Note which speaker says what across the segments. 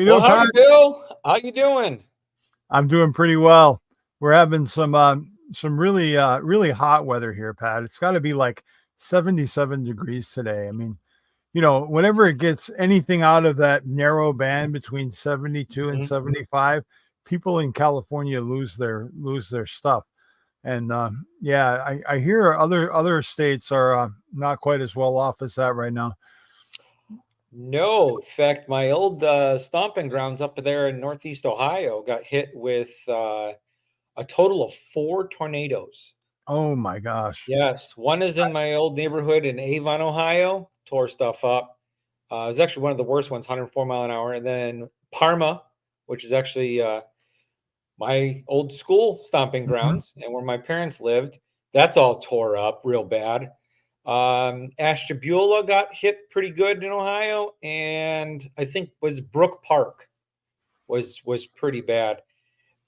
Speaker 1: you
Speaker 2: Well,
Speaker 1: doing, Pat?
Speaker 2: howdy, Bill. How you doing?
Speaker 1: I'm doing pretty well. We're having some really hot weather here, Pat. It's got to be like 77 degrees today. I mean, whenever it gets anything out of that narrow band between 72 and 75, people in California lose their stuff. And yeah, I hear other states are not quite as well off as that right now.
Speaker 2: No, in fact, my old stomping grounds up there in Northeast Ohio got hit with a total of 4 tornadoes.
Speaker 1: Oh my gosh.
Speaker 2: Yes, one is in my old neighborhood in Avon, Ohio, tore stuff up. It was actually one of the worst ones, 104 mile an hour. And then Parma, which is actually my old school stomping
Speaker 1: Mhm.
Speaker 2: grounds and where my parents lived, that's all tore up real bad. Ashtabula got hit pretty good in Ohio, and I think was Brook Park was pretty bad.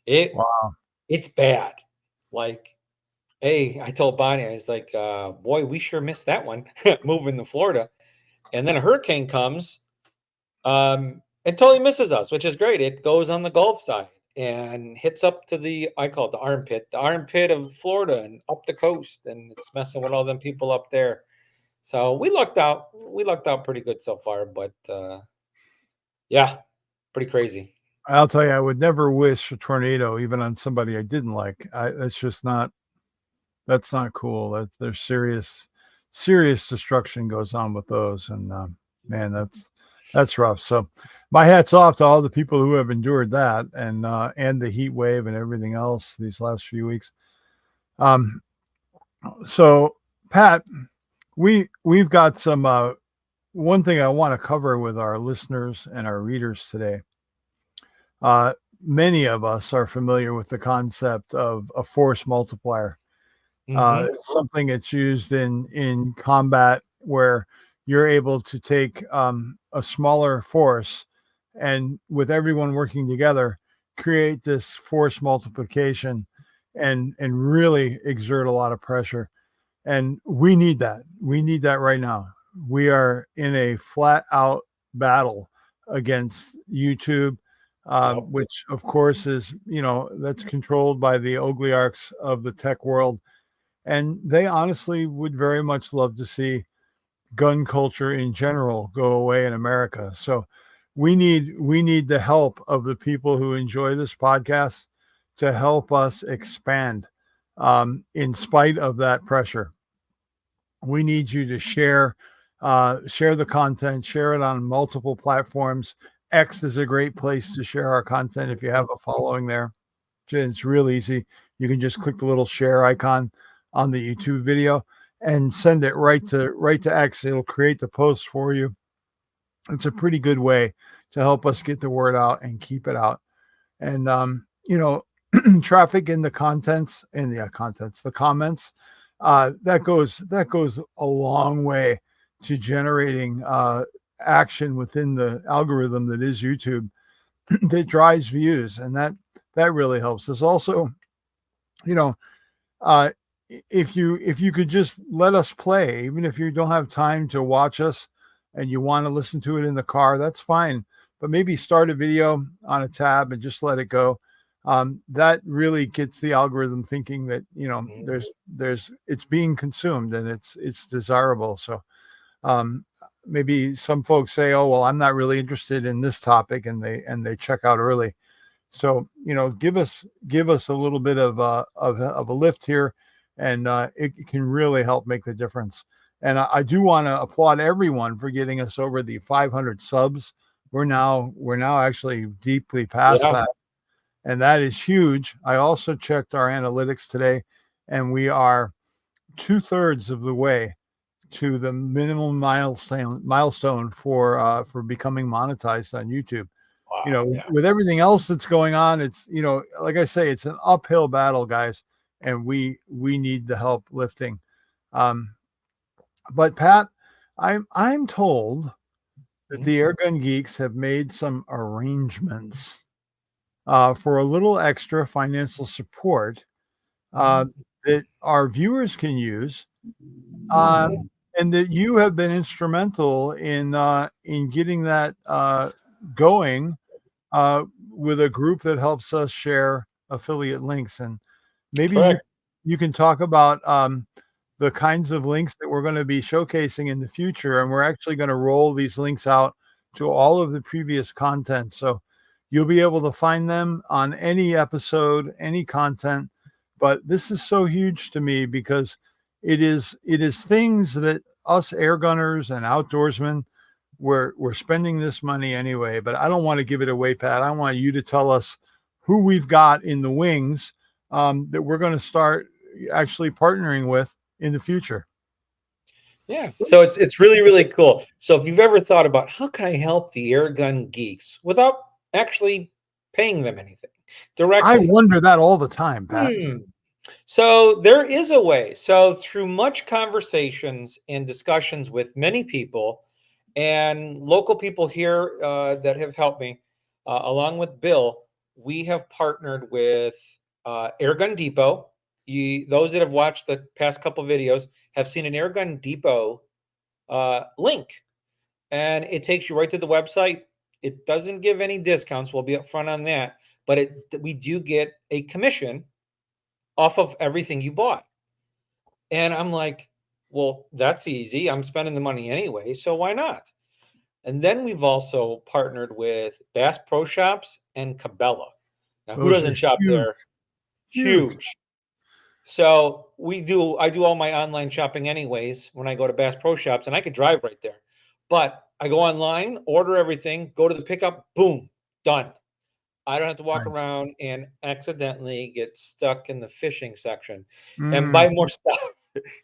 Speaker 1: Wow.
Speaker 2: It's bad. Like, hey, I told Bonnie, I was like, boy, we sure missed that one moving to Florida. And then a hurricane comes, it totally misses us, which is great. It goes on the Gulf side and hits up to I call it the armpit of Florida and up the coast, and it's messing with all them people up there. So we lucked out. We lucked out pretty good so far, but yeah, pretty crazy.
Speaker 1: I'll tell you, I would never wish a tornado even on somebody I didn't like. That's not cool. There's serious destruction goes on with those. And man, that's rough. So my hat's off to all the people who have endured that and the heat wave and everything else these last few weeks. So Pat, we've got some one thing I want to cover with our listeners and our readers today. Many of us are familiar with the concept of a force multiplier. It's something that's used in combat where you're able to take a smaller force and with everyone working together, create this force multiplication and really exert a lot of pressure. And we need that. We need that right now. We are in a flat out battle against YouTube, which of course is, that's controlled by the oligarchs of the tech world. And they honestly would very much love to see gun culture in general go away in America. So we need the help of the people who enjoy this podcast to help us expand in spite of that pressure. We need you to share the content, share it on multiple platforms. X is a great place to share our content if you have a following there. It's real easy. You can just click the little share icon on the YouTube video and send it right to X. It'll create the post for you. It's a pretty good way to help us get the word out and keep it out. And traffic in the comments, that goes a long way to generating action within the algorithm that is YouTube that drives views, and that really helps. There's also, if you could just let us play, even if you don't have time to watch us and you want to listen to it in the car, that's fine. But maybe start a video on a tab and just let it go. That really gets the algorithm thinking that there's it's being consumed and it's desirable. So maybe some folks say, oh well, I'm not really interested in this topic, and they check out early. So give us a little bit of a lift here, and it can really help make the difference. And I do want to applaud everyone for getting us over the 500 subs. We're now actually deeply past that. And that is huge. I also checked our analytics today, and we are 2/3 of the way to the minimum milestone for becoming monetized on YouTube.
Speaker 2: Wow,
Speaker 1: with everything else that's going on, it's like I say, it's an uphill battle, guys, and we need the help lifting. But Pat, I'm told that the Airgun Geeks have made some arrangements for a little extra financial support that our viewers can use, and that you have been instrumental in getting that going with a group that helps us share affiliate links. And maybe
Speaker 2: Correct.
Speaker 1: you can talk about the kinds of links that we're going to be showcasing in the future. And we're actually going to roll these links out to all of the previous content. So you'll be able to find them on any episode, any content. But this is so huge to me because it is things that us air gunners and outdoorsmen, we're spending this money anyway, but I don't want to give it away, Pat. I want you to tell us who we've got in the wings that we're going to start actually partnering with in the future.
Speaker 2: Yeah. So it's really, really cool. So if you've ever thought about how can I help the Airgun geeks without actually paying them anything directly?
Speaker 1: I wonder that all the time, Pat.
Speaker 2: So there is a way. So through much conversations and discussions with many people and local people here that have helped me, along with Bill, we have partnered with Airgun Depot. Those that have watched the past couple videos have seen an Airgun Depot link, and it takes you right to the website. It doesn't give any discounts. We'll be upfront on that, but we do get a commission off of everything you bought. And I'm like, well, that's easy. I'm spending the money anyway, so why not? And then we've also partnered with Bass Pro Shops and Cabela. Now, who doesn't shop there? Huge. So I do all my online shopping anyways when I go to Bass Pro Shops, and I could drive right there. But I go online, order everything, go to the pickup, boom, done. I don't have to walk around and accidentally get stuck in the fishing section and buy more stuff.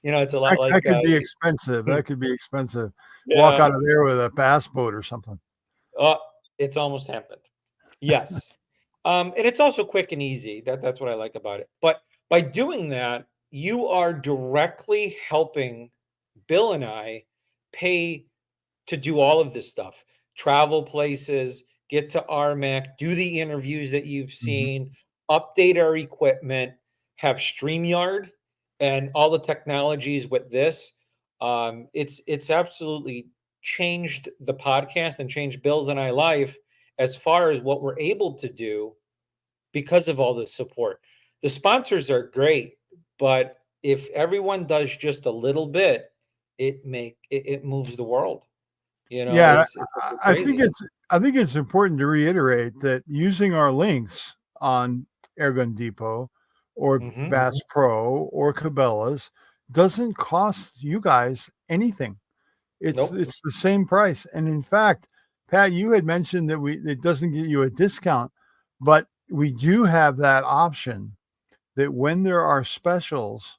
Speaker 2: It's a lot like
Speaker 1: that could be expensive. That could be expensive.
Speaker 2: Yeah.
Speaker 1: Walk out of there with a bass boat or something.
Speaker 2: It's almost happened. Yes. And it's also quick and easy. That's what I like about it. But by doing that, you are directly helping Bill and I pay to do all of this stuff. Travel places, get to RMAC, do the interviews that you've seen, update our equipment, have StreamYard and all the technologies with this. It's absolutely changed the podcast and changed Bill's and I life as far as what we're able to do because of all this support. The sponsors are great, but if everyone does just a little bit, it moves the world.
Speaker 1: Yeah, I think it's important to reiterate that using our links on Airgun Depot or Bass Pro or Cabela's doesn't cost you guys anything. It's the same price. And in fact, Pat, you had mentioned that it doesn't get you a discount, but we do have that option that when there are specials,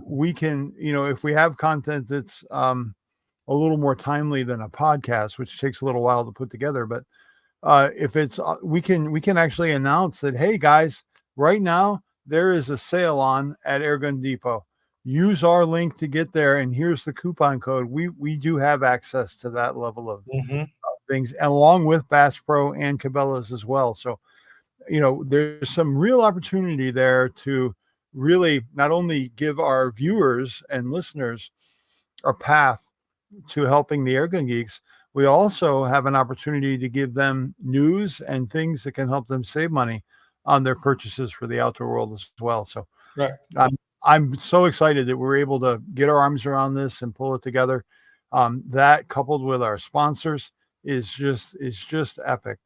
Speaker 1: we can, if we have content that's a little more timely than a podcast, which takes a little while to put together. But if it's, we can actually announce that, hey guys, right now there is a sale on at Airgun Depot. Use our link to get there, and here's the coupon code. We do have access to that level of things, and along with Bass Pro and Cabela's as well. So, there's some real opportunity there to really not only give our viewers and listeners a path to helping the Airgun Geeks, we also have an opportunity to give them news and things that can help them save money on their purchases for the outdoor world as well. So I'm so excited that we're able to get our arms around this and pull it together. That coupled with our sponsors is just epic.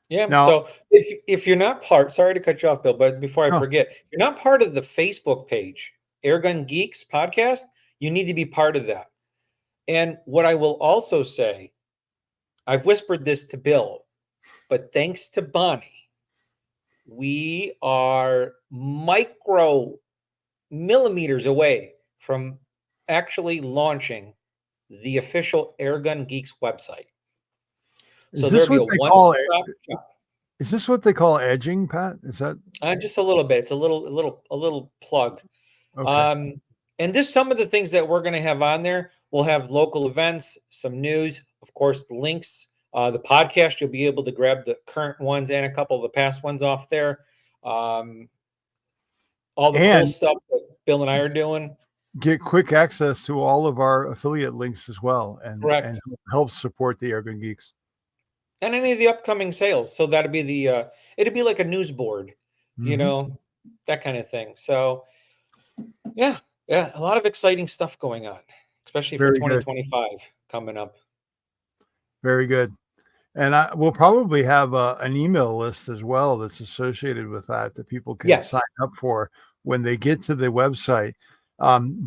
Speaker 2: Yeah. Now, so if you're not sorry to cut you off, Bill, but before I forget, if you're not part of the Facebook page, Airgun Geeks Podcast, you need to be part of that. And what I will also say, I've whispered this to Bill, but thanks to Bonnie, we are millimeters away from actually launching the official Airgun Geeks website.
Speaker 1: So there'll be a one-stop shop. Is this what they call edging, Pat? Is that
Speaker 2: just a little bit? It's a little plug. Okay. And just some of the things that we're going to have on there. We'll have local events, some news, of course, links. The podcast, you'll be able to grab the current ones and a couple of the past ones off there. All the cool stuff that Bill and I are doing.
Speaker 1: Get quick access to all of our affiliate links as well, and help support the Airgun Geeks.
Speaker 2: and any of the upcoming sales. So that'd be the it'd be like a news board, you know, that kind of thing. So yeah, a lot of exciting stuff going on, especially for
Speaker 1: Very good.
Speaker 2: 2025 coming up.
Speaker 1: Very good. And we'll probably have an email list as well that's associated with that people can
Speaker 2: Yes.
Speaker 1: sign up for when they get to the website.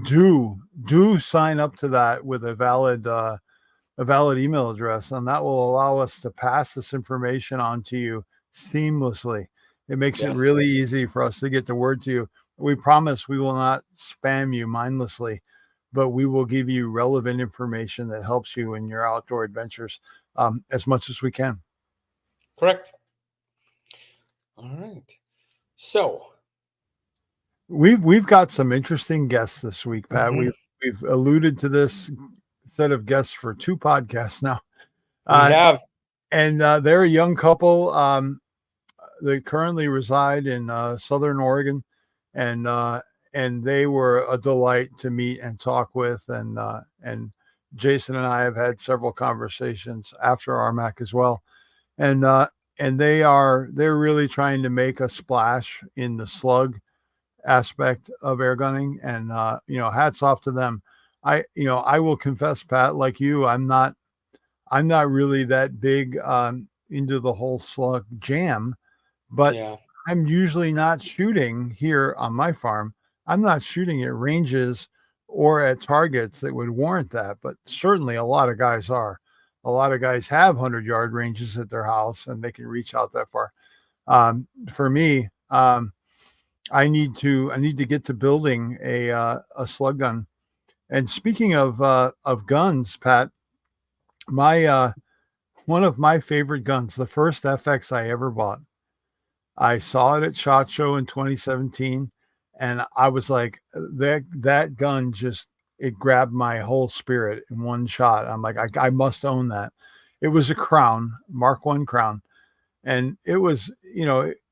Speaker 1: Do sign up to that with a valid email address, and that will allow us to pass this information on to you seamlessly. It makes it really easy for us to get the word to you. We promise we will not spam you mindlessly, but we will give you relevant information that helps you in your outdoor adventures as much as we can.
Speaker 2: Correct. All right. So
Speaker 1: we've got some interesting guests this week, Pat. We've alluded to this set of guests for 2 podcasts now.
Speaker 2: We have.
Speaker 1: And they're a young couple. They currently reside in Southern Oregon, and they were a delight to meet and talk with. And Jason and I have had several conversations after RMAC as well. And they're really trying to make a splash in the slug aspect of air gunning. And hats off to them. I will confess, Pat, like you, I'm not really that big into the whole slug jam, but I'm usually not shooting here on my farm. I'm not shooting at ranges or at targets that would warrant that, but certainly a lot of guys are. A lot of guys have 100-yard ranges at their house and they can reach out that far. For me, I need to get to building a slug gun. And speaking of guns, Pat, one of my favorite guns, the first FX I ever bought, I saw it at SHOT Show in 2017, and I was like, that gun it grabbed my whole spirit in one shot. I'm like, I must own that. It was a Crown, Mark I Crown, and it was,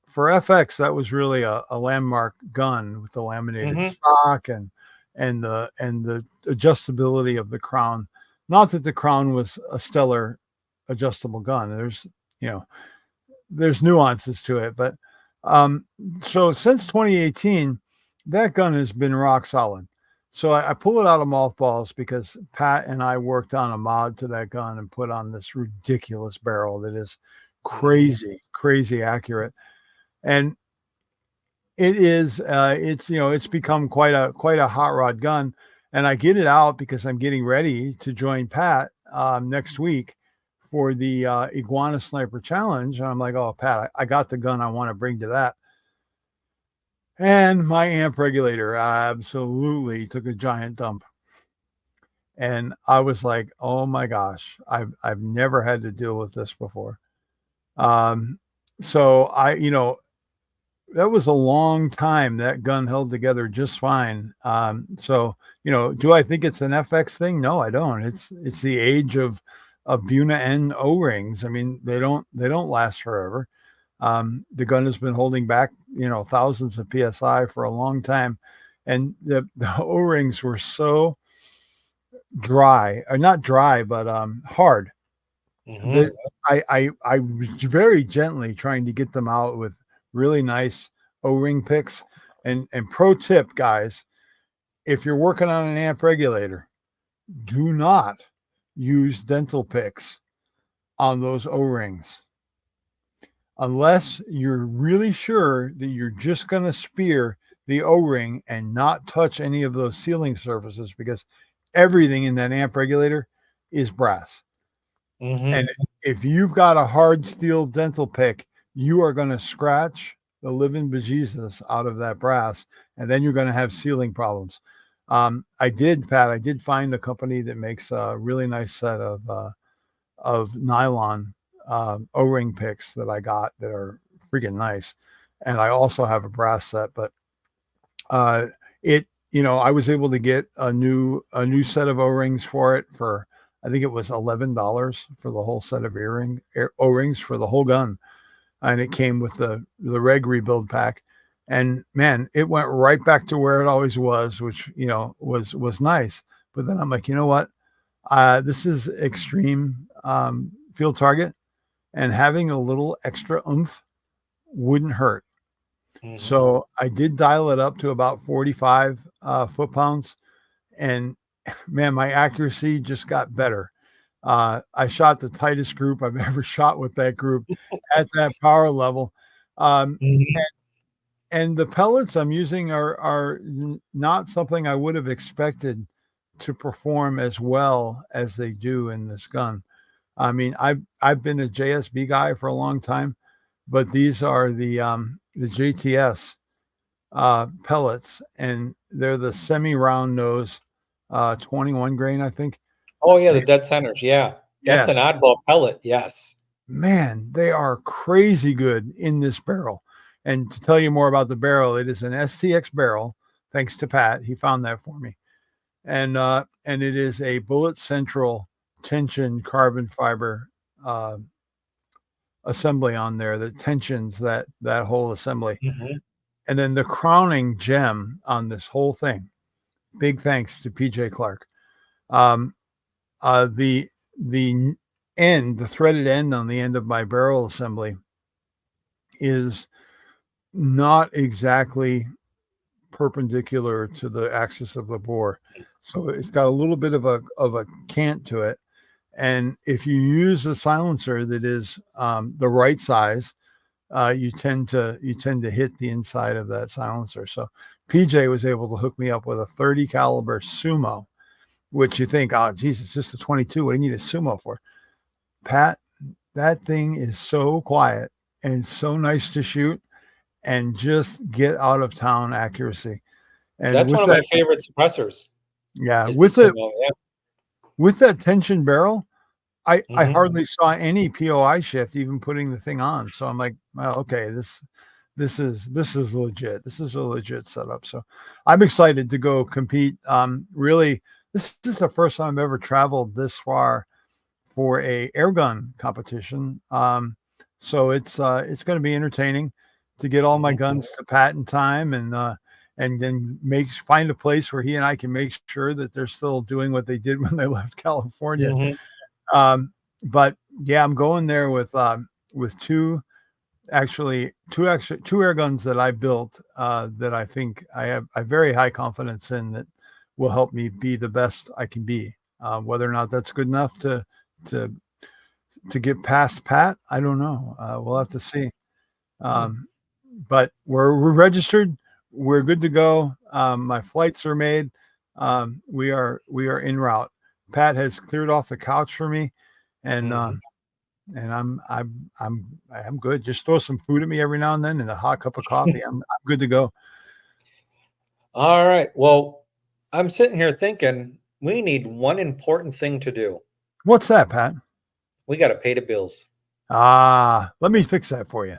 Speaker 1: for FX, that was really a landmark gun with the laminated stock and the adjustability of the Crown. Not that the Crown was a stellar adjustable gun. There's nuances to it, but so since 2018, that gun has been rock solid. So I pull it out of mothballs because Pat and I worked on a mod to that gun and put on this ridiculous barrel that is crazy accurate. And it is, it's become quite a hot rod gun. And I get it out because I'm getting ready to join Pat next week for the Iguana Sniper Challenge. And I'm like, oh, Pat, I got the gun I want to bring to that. And my amp regulator absolutely took a giant dump. And I was like, oh my gosh, I've never had to deal with this before. So that was a long time. That gun held together just fine. So, do I think it's an FX thing? No, I don't. It's the age of Buna N O-rings. I mean, they don't last forever. The gun has been holding back, thousands of PSI for a long time. And the O-rings were so dry, or not dry, but hard. That I was very gently trying to get them out with really nice O-ring picks. And pro tip, guys, if you're working on an amp regulator, do not use dental picks on those O-rings unless you're really sure that you're just going to spear the O-ring and not touch any of those sealing surfaces, because everything in that amp regulator is brass. And if you've got a hard steel dental pick, you are going to scratch the living bejesus out of that brass, and then you're going to have sealing problems. I did find a company that makes a really nice set of nylon O-ring picks that I got that are freaking nice. And I also have a brass set, but I was able to get a new set of O-rings for it for, I think it was $11 for the whole set of O-rings for the whole gun. And it came with the reg rebuild pack. And man, it went right back to where it always was, which, was nice. But then I'm like, you know what? This is extreme field target. and having a little extra oomph wouldn't hurt.
Speaker 2: Mhm.
Speaker 1: So I did dial it up to about 45 foot-pounds, and man, my accuracy just got better. I shot the tightest group I've ever shot with that group at that power level. Um,
Speaker 2: Mhm.
Speaker 1: and the pellets I'm using are not something I would have expected to perform as well as they do in this gun. I mean, I've been a JSB guy for a long time, but these are the JTS pellets, and they're the semi-round nose, 21 grain, I think.
Speaker 2: Oh yeah, the dead centers. Yeah, that's an
Speaker 1: Yes,
Speaker 2: oddball pellet. Yes.
Speaker 1: man, they are crazy good in this barrel. And to tell you more about the barrel, it is an STX barrel. Thanks to Pat, he found that for me. And it is a Bullet Central tension carbon fiber uh, assembly on there that tensions that whole assembly.
Speaker 2: Mhm.
Speaker 1: And then the crowning gem on this whole thing. Big thanks to PJ Clark. Um, the end, the threaded end on the end of my barrel assembly is not exactly perpendicular to the axis of the bore. So it's got a little bit of a cant to it. And if you use a silencer that is the right size, you tend to hit the inside of that silencer. So PJ was able to hook me up with a 30 caliber Sumo, which you think, oh, geez, it's just a 22. What do you need a Sumo for? Pat, that thing is so quiet and so nice to shoot and just get out of town accuracy. And
Speaker 2: That's one
Speaker 1: with
Speaker 2: of my
Speaker 1: that,
Speaker 2: favorite suppressors.
Speaker 1: yeah,
Speaker 2: Is the Sumo. Yeah.
Speaker 1: with that tension barrel, I
Speaker 2: Mhm.
Speaker 1: hardly saw any POI shift even putting the thing on. So I'm like, well, okay, this is legit. This is a legit setup. So I'm excited to go compete. Really, this is the first time I've ever traveled this far for a airgun competition. So it's going to be entertaining to get all my
Speaker 2: Mhm.
Speaker 1: guns to Pat in time, and then find a place where he and I can make sure that they're still doing what they did when they left California.
Speaker 2: Mhm.
Speaker 1: Um, but yeah, I'm going there with two air guns that I built that I think I have very high confidence in that will help me be the best I can be. Whether or not that's good enough to get past Pat, I don't know. We'll have to see. Um, but we're registered. We're good to go. My flights are made. We are en route. Pat has cleared off the couch for me, and
Speaker 2: Mhm.
Speaker 1: and I'm good. Just throw some food at me every now and then and a hot cup of coffee. I'm good to go.
Speaker 2: All right. Well, I'm sitting here thinking we need one important thing to do.
Speaker 1: What's that, Pat?
Speaker 2: We got to pay the bills.
Speaker 1: Let me fix that for you.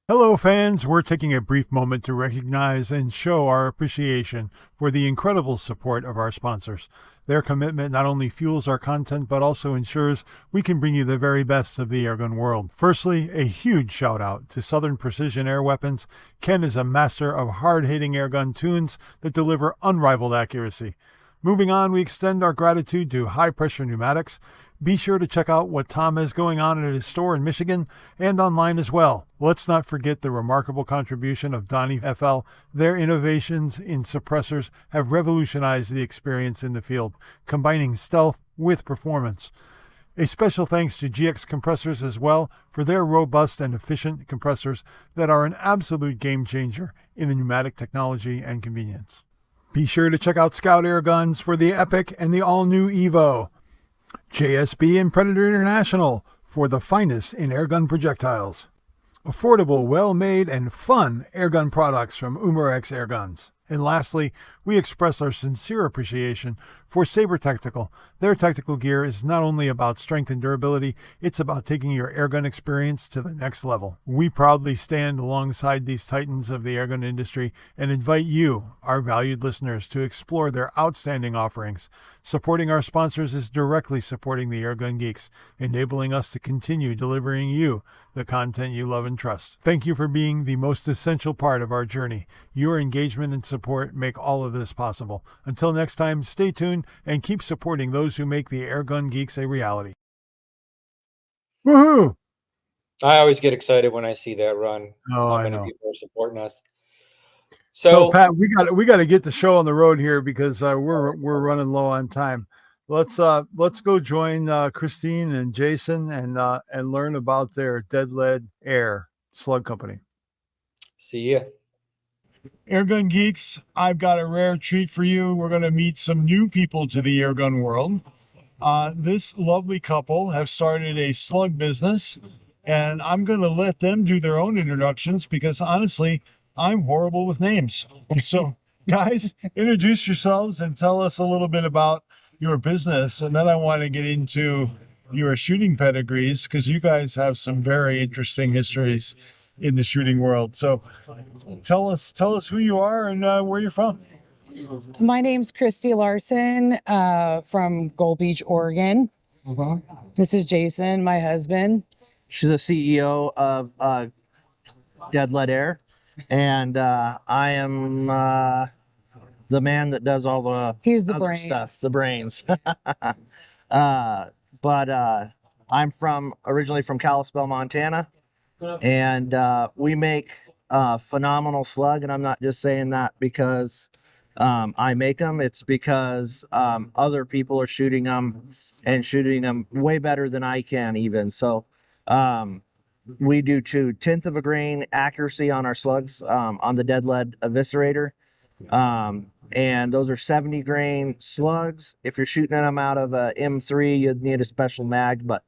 Speaker 1: Hello, fans. We're taking a brief moment to recognize and show our appreciation for the incredible support of our sponsors. Their commitment not only fuels our content, but also ensures we can bring you the very best of the airgun world. Firstly, a huge shout out to Southern Precision Air Weapons. Ken is a master of hard-hitting airgun tunes that deliver unrivaled accuracy. Moving on, we extend our gratitude to High Pressure Pneumatics. Be sure to check out what Tom has going on at his store in Michigan and online as well. Let's not forget the remarkable contribution of DonnyFL. Their innovations in suppressors have revolutionized the experience in the field, combining stealth with performance. A special thanks to GX Compressors as well for their robust and efficient compressors that are an absolute game changer in the pneumatic technology and convenience. Be sure to check out Scout Air Guns for the Epic and the all-new Evo. JSB and Predator International for the finest in airgun projectiles. Affordable, well-made, and fun airgun products from Umarex Airguns. And lastly, we express our sincere appreciation for Sabre Tactical. Their tactical gear is not only about strength and durability, it's about taking your airgun experience to the next level. We proudly stand alongside these titans of the airgun industry and invite you, our valued listeners, to explore their outstanding offerings. Supporting our sponsors is directly supporting the Airgun Geeks, enabling us to continue delivering you the content you love and trust. Thank you for being the most essential part of our journey. Your engagement and support make all of this possible. Until next time, stay tuned and keep supporting those who make the Airgun Geeks a reality. Woohoo!
Speaker 2: I always get excited when I see that run.
Speaker 1: Oh,
Speaker 2: How
Speaker 1: I
Speaker 2: many
Speaker 1: know.
Speaker 2: people are supporting us.
Speaker 1: So Pat, we got to get the show on the road here because we're running low on time. Let's go join Christine and Jason and learn about their Dead Lead Air Slug Company.
Speaker 2: See ya.
Speaker 1: Airgun Geeks, I've got a rare treat for you. We're going to meet some new people to the airgun world. This lovely couple have started a slug business, and I'm going to let them do their own introductions because honestly, I'm horrible with names. So, guys, introduce yourselves and tell us a little bit about your business. And then I want to get into your shooting pedigrees because you guys have some very interesting histories in the shooting world. So, tell us who you are and where you're from.
Speaker 3: My name's Christy Larson from Gold Beach, Oregon. This is Jason, my husband.
Speaker 4: She's the CEO of Dead Lead Air, and I am the man that does all the
Speaker 3: He's the
Speaker 4: other
Speaker 3: brains.
Speaker 4: stuff, the brains. But I'm originally from Kalispell, Montana, and we make phenomenal slug, and I'm not just saying that because I make them. It's because other people are shooting them and shooting them way better than I can even. So we do 2/10 of a grain accuracy on our slugs on the Dead Lead Eviscerator. And those are 70 grain slugs. If you're shooting them out of a M3, you'd need a special mag, but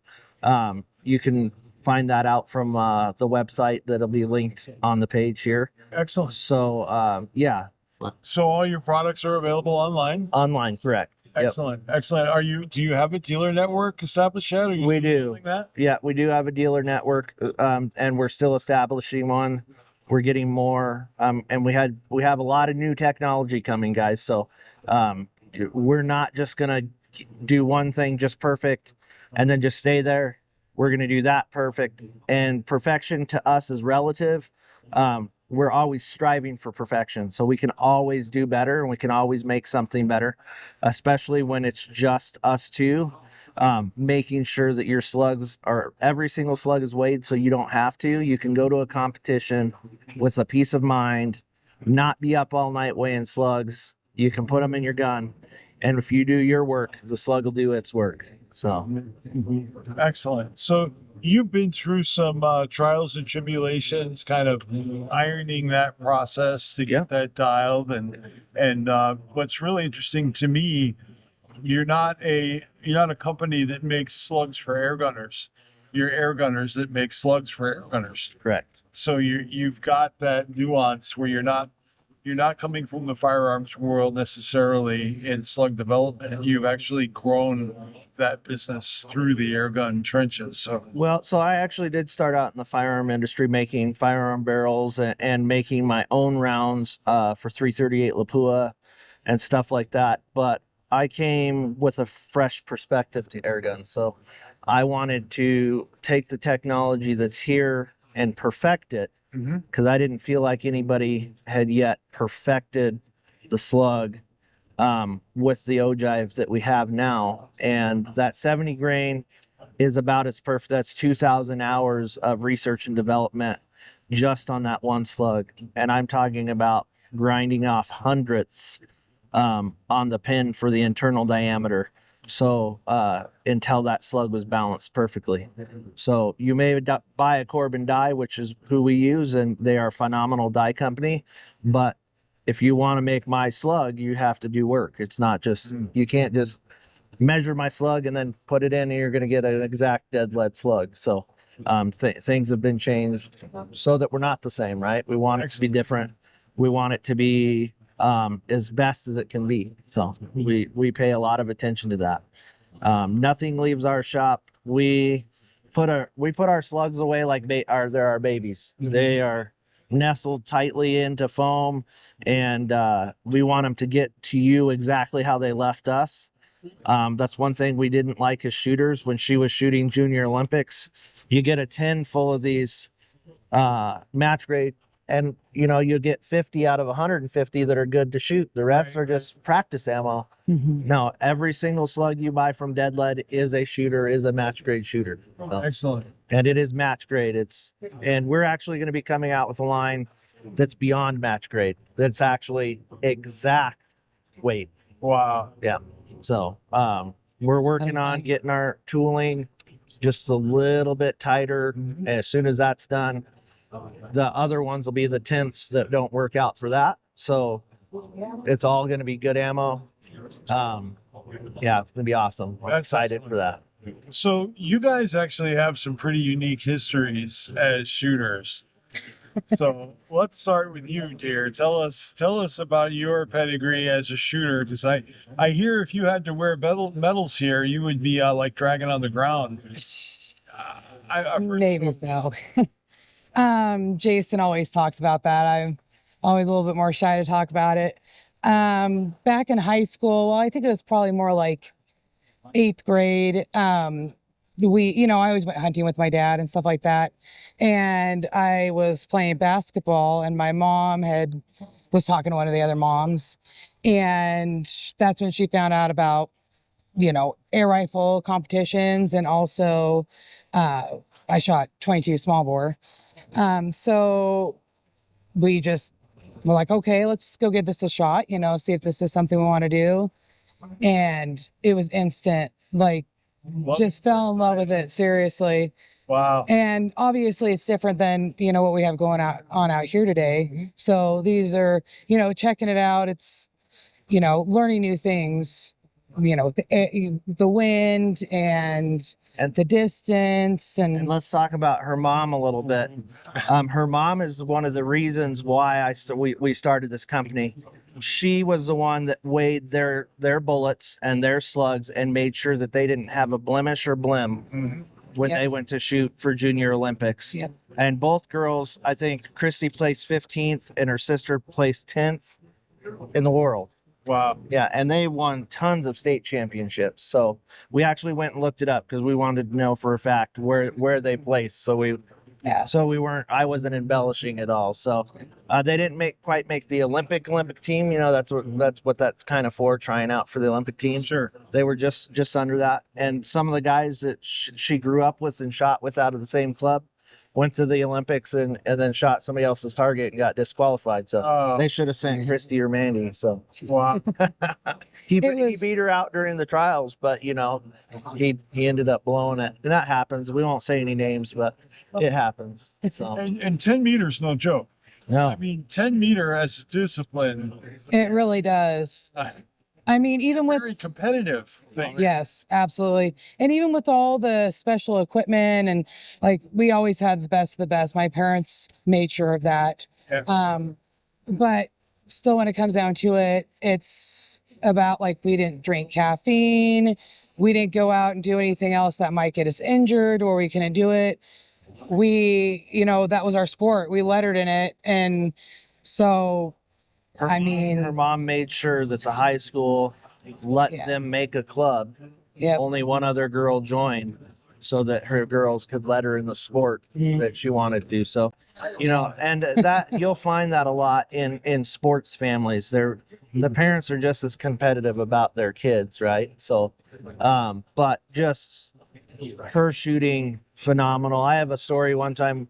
Speaker 4: you can find that out from the website that'll be linked on the page here.
Speaker 1: Excellent.
Speaker 4: So yeah.
Speaker 1: So all your products are available online?
Speaker 4: Online, correct.
Speaker 1: Excellent. Yep. Excellent. Do you have a dealer network established yet?
Speaker 4: We do.
Speaker 1: That?
Speaker 4: Yeah, we do have a dealer network, and we're still establishing one. We're getting more, and we have a lot of new technology coming, guys. So we're not just gonna do one thing just perfect and then just stay there. We're gonna do that perfect, and perfection to us is relative. We're always striving for perfection, so we can always do better and we can always make something better, especially when it's just us two. Making sure that your slugs every single slug is weighed so you don't have to. You can go to a competition with a peace of mind, not be up all night weighing slugs. You can put them in your gun, and if you do your work, the slug will do its work. So
Speaker 1: excellent. So you've been through some trials and tribulations, kind of ironing that process to get that dialed. And what's really interesting to me, you're not a company that makes slugs for air gunners. You're air gunners that make slugs for air gunners.
Speaker 4: correct.
Speaker 1: So you've got that nuance where you're not coming from the firearms world necessarily in slug development. You've actually grown that business through the air gun trenches.
Speaker 4: So I actually did start out in the firearm industry making firearm barrels and making my own rounds for 338 Lapua and stuff like that. But I came with a fresh perspective to air guns. So I wanted to take the technology that's here and perfect it, because I didn't feel like anybody had yet perfected the slug with the ogive that we have now. And that 70 grain is about as perfect. That's 2,000 hours of research and development just on that one slug. And I'm talking about grinding off hundredths on the pin for the internal diameter. So until that slug was balanced perfectly. So you may buy a Corbin die, which is who we use, and they are a phenomenal die company. But if you want to make my slug, you have to do work. It's not just, you can't just measure my slug and then put it in and you're going to get an exact dead lead slug. So things have been changed so that we're not the same, right? We want it to be different. We want it to be as best as it can be. So we pay a lot of attention to that. Nothing leaves our shop. We put our slugs away like they're our babies. They are nestled tightly into foam, and we want them to get to you exactly how they left us. That's one thing we didn't like as shooters. When she was shooting Junior Olympics, you get a tin full of these match grade, and you get 50 out of 150 that are good to shoot. The rest are just practice ammo. No, every single slug you buy from Dead Lead is a shooter, is a match grade shooter. So,
Speaker 1: excellent.
Speaker 4: and it is match grade. And we're actually going to be coming out with a line that's beyond match grade. That's actually exact weight.
Speaker 1: Wow.
Speaker 4: Yeah. So, we're working on getting our tooling just a little bit tighter. And as soon as that's done, the other ones will be the 10ths that don't work out for that. So it's all going to be good ammo. Yeah, it's going to be awesome. I'm excited for that.
Speaker 1: So you guys actually have some pretty unique histories as shooters. So let's start with you, dear. Tell us about your pedigree as a shooter, because I hear if you had to wear medals here, you would be like dragging on the ground. I've heard
Speaker 3: Maybe so. Jason always talks about that. I'm always a little bit more shy to talk about it. Back in high school, well, I think it was probably more like 8th grade. I always went hunting with my dad and stuff like that. And I was playing basketball, and my mom was talking to one of the other moms. And that's when she found out about, air rifle competitions. And also, I shot 22 small bore. So we just were like, okay, let's go give this a shot, see if this is something we want to do. And it was instant, just fell in love with it, seriously.
Speaker 1: Wow.
Speaker 3: And obviously it's different than, what we have going on out here today. So these are, checking it out. It's, learning new things, the wind and the distance.
Speaker 4: And let's talk about her mom a little bit. Her mom is one of the reasons why we started this company. She was the one that weighed their bullets and their slugs and made sure that they didn't have a blemish or blim when they went to shoot for Junior Olympics.
Speaker 3: Yep.
Speaker 4: And both girls, I think Christy placed 15th and her sister placed 10th in the world.
Speaker 1: Wow.
Speaker 4: Yeah, and they won tons of state championships. So we actually went and looked it up because we wanted to know for a fact where they placed. So I wasn't embellishing at all. So they didn't quite make the Olympic team. That's what that's kind of for, trying out for the Olympic team.
Speaker 1: Sure.
Speaker 4: They were just under that. And some of the guys that she grew up with and shot with out of the same club went to the Olympics and then shot somebody else's target and got disqualified. So they should have sent Christy or Mandy. So
Speaker 1: wow.
Speaker 4: he beat her out during the trials, but he ended up blowing it. And that happens. We won't say any names, but it happens. So
Speaker 1: And 10 meters, no joke.
Speaker 4: no.
Speaker 1: I mean, 10 meter as discipline.
Speaker 3: It really does. Even with
Speaker 1: Very competitive thing.
Speaker 3: Yes, absolutely. And even with all the special equipment and we always had the best of the best. My parents made sure of that.
Speaker 1: Yeah.
Speaker 3: But still when it comes down to it, it's about we didn't drink caffeine. We didn't go out and do anything else that might get us injured or we couldn't do it. We, that was our sport. We lettered in it. And so
Speaker 4: her mom made sure that the high school let them make a club.
Speaker 3: Yeah.
Speaker 4: Only one other girl joined so that her girls could let her in the sport that she wanted to do. So, and that you'll find that a lot in sports families. The parents are just as competitive about their kids, right? So, but just her shooting phenomenal. I have a story one time.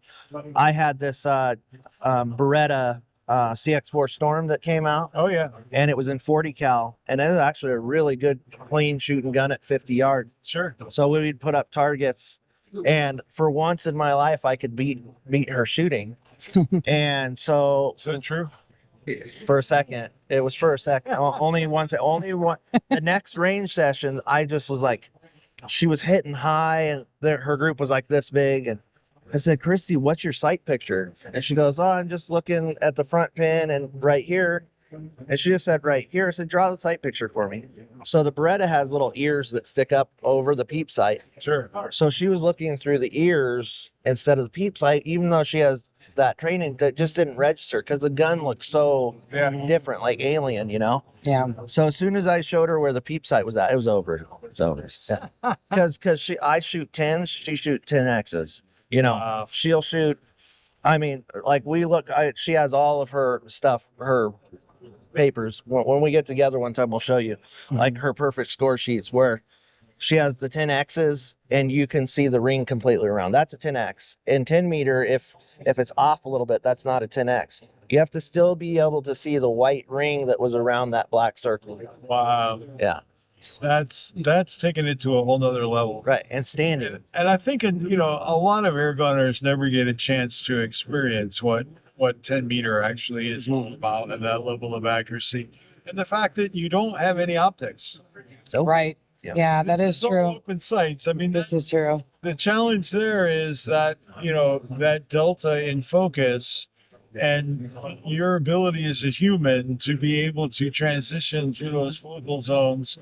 Speaker 4: I had this Beretta CX4 Storm that came out.
Speaker 1: Oh yeah.
Speaker 4: And it was in 40 cal, and it was actually a really good clean shooting gun at 50 yards.
Speaker 1: Sure.
Speaker 4: So we would put up targets, and for once in my life I could beat her shooting. And so
Speaker 1: Is that true?
Speaker 4: for a second, it was for a second. Only one. The next range session, I just was like, she was hitting high, and her group was like this big, and I said, Christy, what's your sight picture? And she goes, I'm just looking at the front pin and right here. And she just said, right here. I said, draw the sight picture for me. So the Beretta has little ears that stick up over the peep sight.
Speaker 1: Sure.
Speaker 4: So she was looking through the ears instead of the peep sight, even though she has that training, that just didn't register because the gun looked so different, like alien,
Speaker 3: Yeah.
Speaker 4: So as soon as I showed her where the peep sight was at, it was over. It's over. Because I shoot 10s, she shoot 10Xs. She'll shoot. She has all of her stuff, her papers. When we get together one time, we'll show you her perfect score sheets where she has the 10Xs, and you can see the ring completely around. That's a 10X. In 10 meter, if it's off a little bit, that's not a 10X. You have to still be able to see the white ring that was around that black circle.
Speaker 1: Wow.
Speaker 4: Yeah.
Speaker 1: That's taking it to a whole nother level.
Speaker 4: Right. And standing.
Speaker 1: And I think, you know, a lot of air gunners never get a chance to experience what 10 meter actually is all about, and that level of accuracy. And the fact that you don't have any optics.
Speaker 4: Nope.
Speaker 3: Right.
Speaker 4: Yeah.
Speaker 3: Yeah, that
Speaker 1: This
Speaker 3: is
Speaker 1: all
Speaker 3: true.
Speaker 1: Open sights. I mean,
Speaker 3: This is true.
Speaker 1: the challenge there is that, you know, that delta in focus and your ability as a human to be able to transition through those focal zones,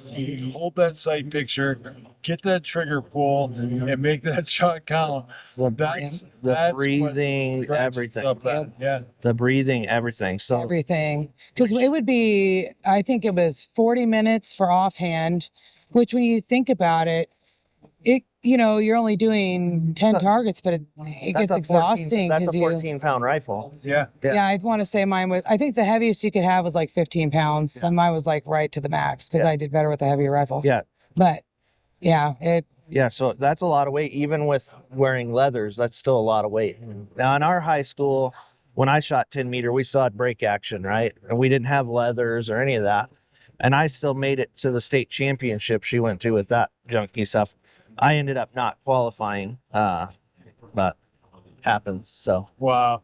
Speaker 1: hold that sight picture, get that trigger pull, and make that shot count. That's what
Speaker 4: breathing,
Speaker 1: cracks
Speaker 4: everything.
Speaker 1: up at. Yeah.
Speaker 4: The breathing, everything. So
Speaker 3: Everything. Because it would be, I think it was 40 minutes for offhand, which when you think about it, you know, you're only doing 10 targets, but it gets exhausting.
Speaker 4: That's a
Speaker 3: you
Speaker 4: 14-pound rifle.
Speaker 1: Yeah.
Speaker 3: Yeah, I want to say mine was, I think the heaviest you could have was like 15 pounds. So mine was like right to the max because I did better with a heavier rifle.
Speaker 4: Yeah.
Speaker 3: But yeah,
Speaker 4: Yeah, so that's a lot of weight. Even with wearing leathers, that's still a lot of weight. Now, in our high school, when I shot 10 meter, we still had break action, right? And we didn't have leathers or any of that. And I still made it to the state championship she went to with that junky stuff. I ended up not qualifying, but happens. So
Speaker 1: Wow.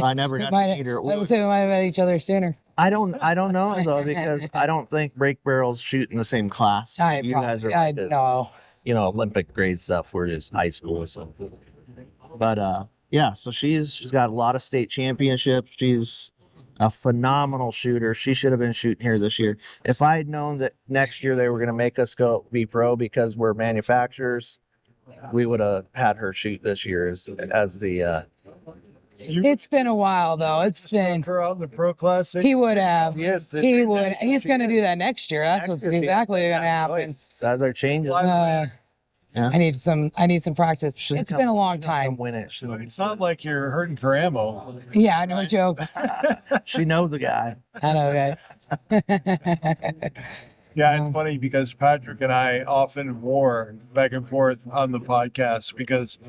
Speaker 4: I never got to meet her.
Speaker 3: I would say we might have met each other sooner.
Speaker 4: I don't know though, because I don't think break barrels shoot in the same class. You guys are
Speaker 3: I
Speaker 4: like
Speaker 3: know.
Speaker 4: you know, Olympic grade stuff. We're just high school. So, but yeah, so she's got a lot of state championships. She's a phenomenal shooter. She should have been shooting here this year. If I had known that next year they were going to make us go be pro because we're manufacturers, we would have had her shoot this year as the.
Speaker 3: It's been a while though. It's been.
Speaker 1: Her out in the pro class.
Speaker 3: He would have.
Speaker 4: Yes,
Speaker 3: He would. He's going to do that next year. That's what's exactly going to happen.
Speaker 4: They're changing.
Speaker 3: I need some practice. It's been a long time.
Speaker 4: Win it.
Speaker 1: It's not like you're hurting for ammo.
Speaker 3: Yeah, no joke.
Speaker 4: She knows the guy.
Speaker 3: I know, okay.
Speaker 1: Yeah, it's funny because Patrick and I often war back and forth on the podcast because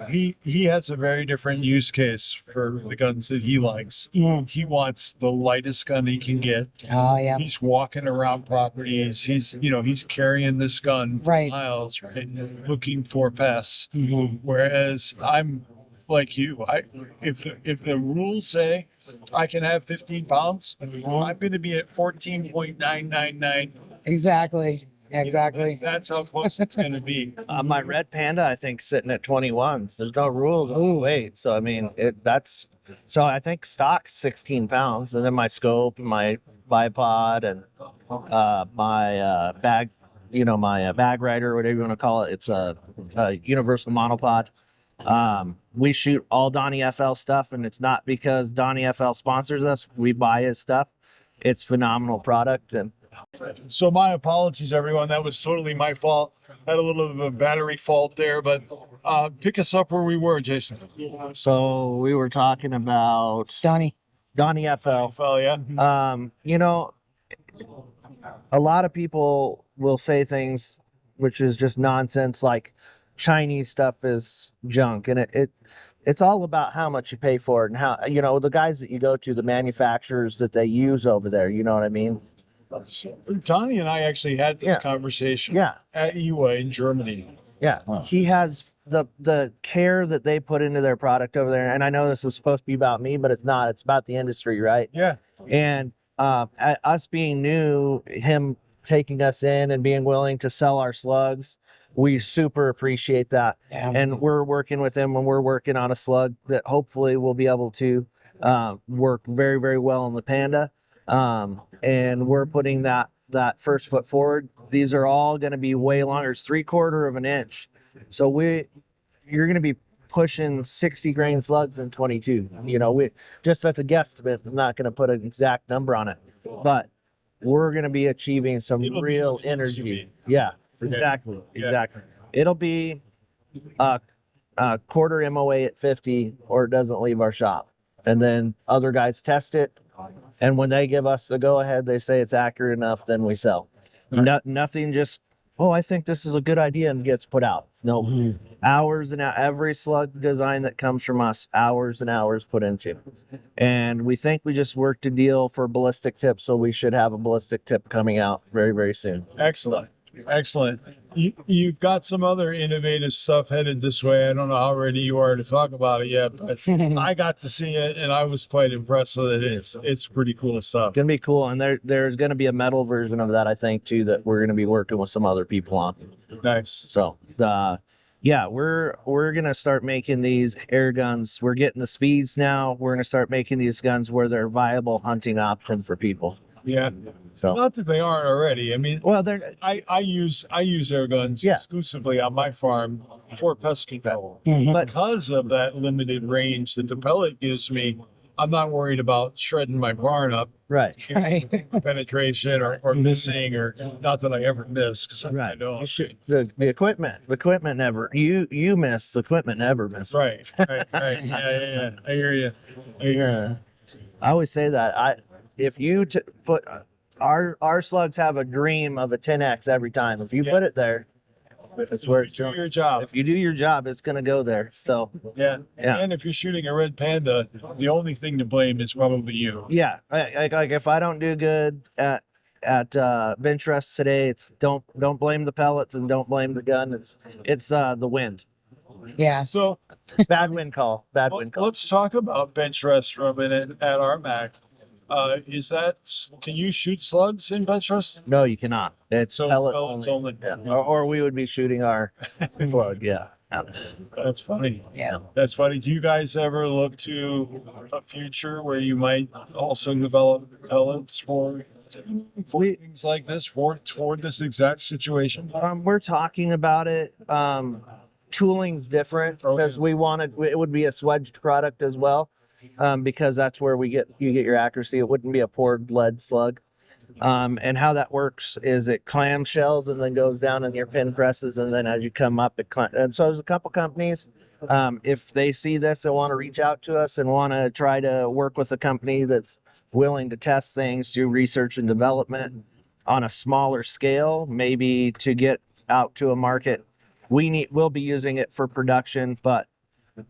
Speaker 1: he has a very different use case for the guns that he likes. He wants the lightest gun he can get.
Speaker 3: Oh yeah.
Speaker 1: He's walking around properties. He's carrying this gun for miles, right? Looking for pests. Whereas I'm like you. If the rules say I can have 15 pounds, I'm going to be at 14.999.
Speaker 3: Exactly.
Speaker 1: That's how close it's going to be.
Speaker 4: My red Panda, I think, sitting at 21s. There's no rules on weight, so I mean, so I think stock's 16 pounds, and then my scope and my bipod and my bag, my bag rider, whatever you want to call it. It's a universal monopod. We shoot all DonnyFL stuff, and it's not because DonnyFL sponsors us. We buy his stuff. It's phenomenal product. And
Speaker 1: so my apologies, everyone. That was totally my fault. Had a little bit of a battery fault there, but pick us up where we were, Jason.
Speaker 4: So we were talking about DonnyFL.
Speaker 1: Yeah.
Speaker 4: A lot of people will say things which is just nonsense, like Chinese stuff is junk, and it's all about how much you pay for it and how, the guys that you go to, the manufacturers that they use over there, you know what I mean?
Speaker 1: Donnie and I actually had this conversation at EWA in Germany.
Speaker 4: Yeah. Wow. He has the care that they put into their product over there. And I know this is supposed to be about me, but it's not. It's about the industry, right?
Speaker 1: Yeah.
Speaker 4: And us being new, him taking us in and being willing to sell our slugs, we super appreciate that. Yeah. And we're working with him when we're working on a slug that hopefully will be able to work very, very well in the Panda. And we're putting that first foot forward. These are all going to be way longer. It's 3/4 of an inch. So you're going to be pushing 60 grain slugs in 22. That's a guesstimate. I'm not going to put an exact number on it, but we're going to be achieving some real energy. Yeah, exactly. It'll be a quarter MOA at 50, or it doesn't leave our shop. And then other guys test it. And when they give us the go ahead, they say it's accurate enough, then we sell. Nothing just oh, I think this is a good idea, and gets put out. No, hours and every slug design that comes from us, hours and hours put into. And we think we just worked a deal for ballistic tips, so we should have a ballistic tip coming out very, very soon.
Speaker 1: Excellent. Excellent. You've got some other innovative stuff headed this way. I don't know how ready you are to talk about it yet, but I got to see it and I was quite impressed with it. It's pretty cool stuff.
Speaker 4: It's gonna be cool, and there's gonna be a metal version of that, I think, too, that we're gonna be working with some other people on.
Speaker 1: Nice.
Speaker 4: So yeah, we're gonna start making these air guns. We're getting the speeds now. We're gonna start making these guns where they're viable hunting options for people.
Speaker 1: Yeah.
Speaker 4: So
Speaker 1: Not that they aren't already. I mean,
Speaker 4: well, they're
Speaker 1: I use air guns exclusively on my farm for pest control.
Speaker 4: but
Speaker 1: Because of that limited range that the pellet gives me, I'm not worried about shredding my barn up,
Speaker 4: right.
Speaker 3: Right.
Speaker 1: penetration or missing, or not that I ever miss, because I
Speaker 4: Right.
Speaker 1: don't.
Speaker 4: The equipment never you miss. The equipment never misses.
Speaker 1: Right. Yeah. I hear you.
Speaker 4: I always say that if you put our slugs have a dream of a 10x every time. If you put it there, it's where it's
Speaker 1: Do
Speaker 4: going.
Speaker 1: your job.
Speaker 4: If you do your job, it's gonna go there. So
Speaker 1: Yeah.
Speaker 4: Yeah.
Speaker 1: And if you're shooting a red panda, the only thing to blame is probably you.
Speaker 4: yeah, like if I don't do good at bench rest today, it's don't blame the pellets and don't blame the gun. It's the wind.
Speaker 3: Yeah.
Speaker 1: So
Speaker 4: Bad wind call. Bad wind call.
Speaker 1: let's talk about bench rest for a minute at RMAC. Can you shoot slugs in bench rest?
Speaker 4: No, you cannot. It's
Speaker 1: So
Speaker 4: pellet
Speaker 1: pellets
Speaker 4: only.
Speaker 1: only.
Speaker 4: Yeah. Or we would be shooting our slug. Yeah.
Speaker 1: That's funny.
Speaker 3: Yeah.
Speaker 1: That's funny. Do you guys ever look to a future where you might also develop pellets for things like this, for this exact situation?
Speaker 4: We're talking about it. Tooling's different because it would be a swedged product as well. Because that's where you get your accuracy. It wouldn't be a poured lead slug. And how that works is it clamshells and then goes down in your pin presses, and then as you come up, and so there's a couple companies. If they see this and want to reach out to us and want to try to work with a company that's willing to test things, do research and development on a smaller scale, maybe to get out to a market, we'll be using it for production, but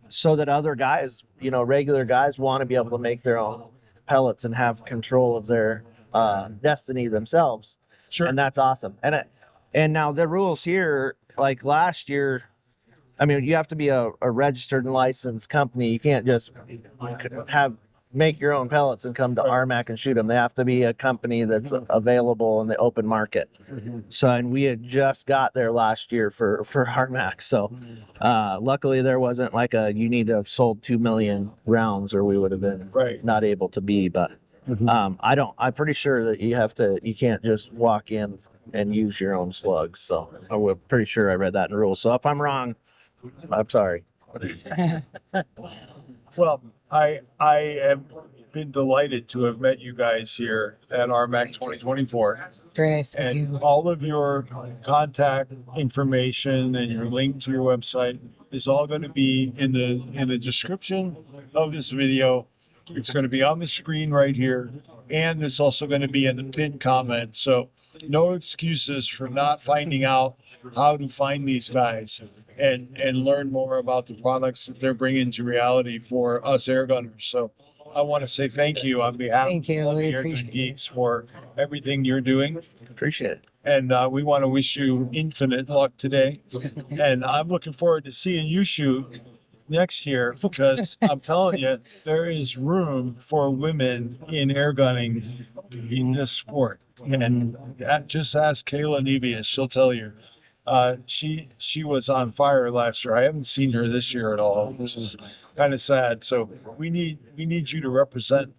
Speaker 4: so that other guys, regular guys, want to be able to make their own pellets and have control of their destiny themselves.
Speaker 1: Sure.
Speaker 4: And that's awesome. And now the rules here, like last year, I mean, you have to be a registered and licensed company. You can't just make your own pellets and come to RMAC and shoot them. They have to be a company that's available in the open market. So, and we had just got there last year for RMAC. So, luckily there wasn't like you need to have sold 2 million rounds or we would have been not able to be, but I'm pretty sure that you can't just walk in and use your own slugs. So I'm pretty sure I read that in the rules. So if I'm wrong, I'm sorry.
Speaker 1: Well, I have been delighted to have met you guys here at RMAC 2024.
Speaker 3: Very nice to meet
Speaker 1: And
Speaker 3: you.
Speaker 1: all of your contact information and your link to your website is all going to be in the description of this video. It's going to be on the screen right here, and it's also going to be in the pinned comment. So no excuses for not finding out how to find these guys and learn more about the products that they're bringing to reality for us air gunners. So I want to say thank you on behalf
Speaker 3: Thank you.
Speaker 1: of
Speaker 3: We
Speaker 1: the Airgun
Speaker 3: appreciate it.
Speaker 1: Geeks for everything you're doing.
Speaker 4: Appreciate it.
Speaker 1: And we want to wish you infinite luck today. And I'm looking forward to seeing you shoot next year, because I'm telling you, there is room for women in air gunning in this sport. And just ask Kayla Nevius, she'll tell you. She was on fire last year. I haven't seen her this year at all, which is kind of sad. So we need you to represent.